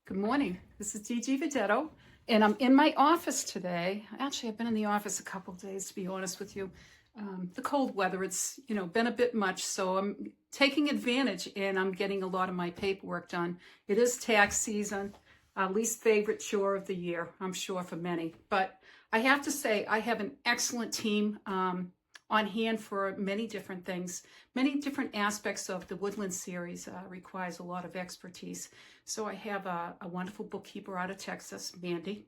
Good morning. This is DG Videtto, and I'm in my office today. Actually, I've been in the office a couple of days, to be honest with you. The cold weather, it's been a bit much, so I'm taking advantage, and I'm getting a lot of my paperwork done. It is tax season, least favorite chore of the year, I'm sure for many. But I have to say, I have an excellent team on hand for many different things. Many different aspects of the Woodlands series requires a lot of expertise. So I have a wonderful bookkeeper out of Texas, Mandy.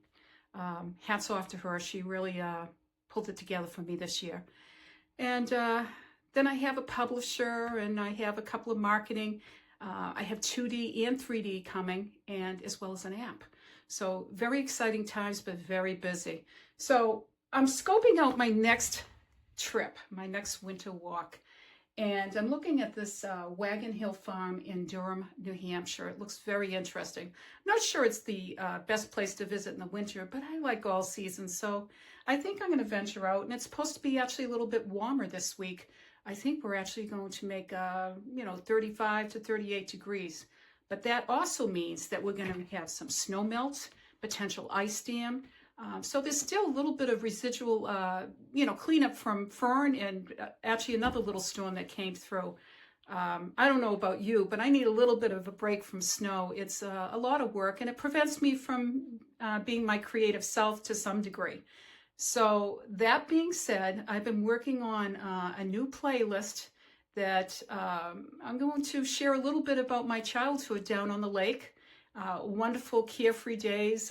Hats off to her. She really pulled it together for me this year. And then I have a publisher, and I have a couple of marketing. I have 2D and 3D coming, and as well as an app. So very exciting times, but very busy. So I'm scoping out my next trip, my next winter walk. And I'm looking at this Wagon Hill Farm in Durham, New Hampshire. It looks very interesting. I'm not sure it's the best place to visit in the winter, but I like all seasons. So I think I'm going to venture out. And it's supposed to be actually a little bit warmer this week. I think we're actually going to make, 35 to 38 degrees. But that also means that we're going to have some snow melt, potential ice dam. So there's still a little bit of residual, cleanup from Fern and actually another little storm that came through. I don't know about you, but I need a little bit of a break from snow. It's a lot of work, and it prevents me from being my creative self to some degree. So that being said, I've been working on a new playlist that I'm going to share a little bit about my childhood down on the lake. Wonderful carefree days.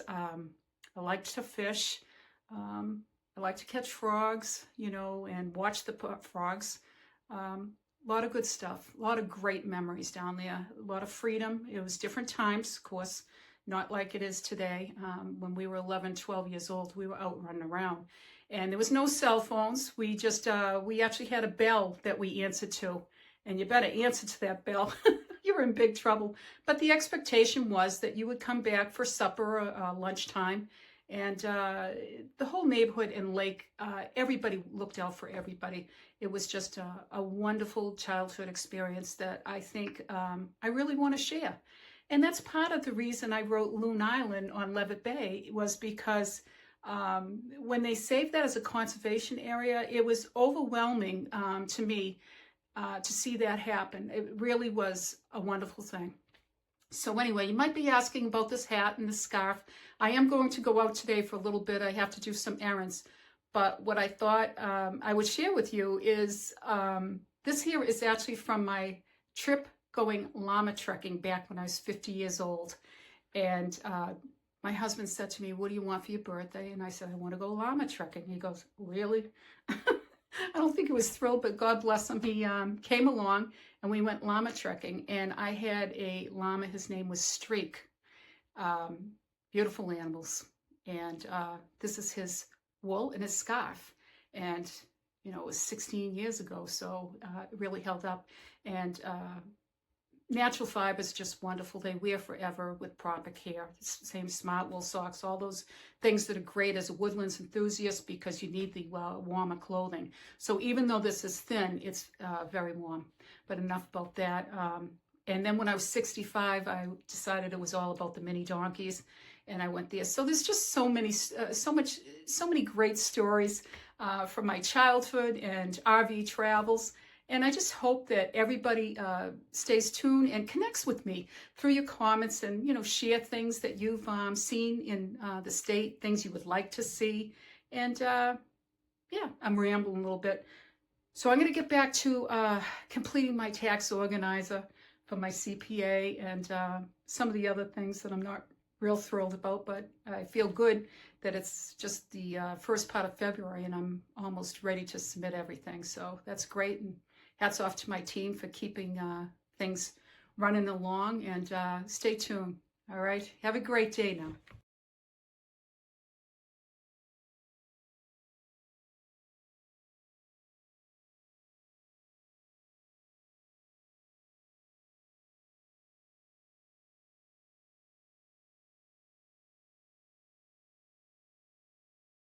I like to fish. I like to catch frogs, and watch the frogs. A lot of good stuff. A lot of great memories down there. A lot of freedom. It was different times, of course, not like it is today. When we were 11, 12 years old, we were out running around. And there was no cell phones. We just, we actually had a bell that we answered to. And you better answer to that bell. You were in big trouble. But the expectation was that you would come back for supper or lunchtime. And the whole neighborhood and lake, everybody looked out for everybody. It was just a wonderful childhood experience that I think I really want to share. And that's part of the reason I wrote Loon Island on Levitt Bay, was because when they saved that as a conservation area, it was overwhelming to me to see that happen. It really was a wonderful thing. So anyway, you might be asking about this hat and this scarf. I am going to go out today for a little bit. I have to do some errands. But what I thought I would share with you is this here is actually from my trip going llama trekking back when I was 50 years old. And my husband said to me, "What do you want for your birthday?" And I said, "I want to go llama trekking." He goes, "Really?" I don't think he was thrilled, but God bless him. He came along and we went llama trekking. And I had a llama. His name was Streak. Beautiful animals. And this is his wool and his scarf. And, it was 16 years ago, so it really held up. And natural fiber is just wonderful. They wear forever with proper care. Same smart wool socks, all those things that are great as a Woodlands enthusiast, because you need the warmer clothing. So even though this is thin, it's very warm. But enough about that. And then when I was 65, I decided it was all about the mini donkeys, and I went there. So there's just so many great stories from my childhood and RV travels. And I just hope that everybody stays tuned and connects with me through your comments, and, share things that you've seen in the state, things you would like to see. And yeah, I'm rambling a little bit. So I'm going to get back to completing my tax organizer for my CPA and some of the other things that I'm not real thrilled about, but I feel good that it's just the first part of February and I'm almost ready to submit everything. So that's great. And hats off to my team for keeping things running along, and stay tuned. All right. Have a great day now.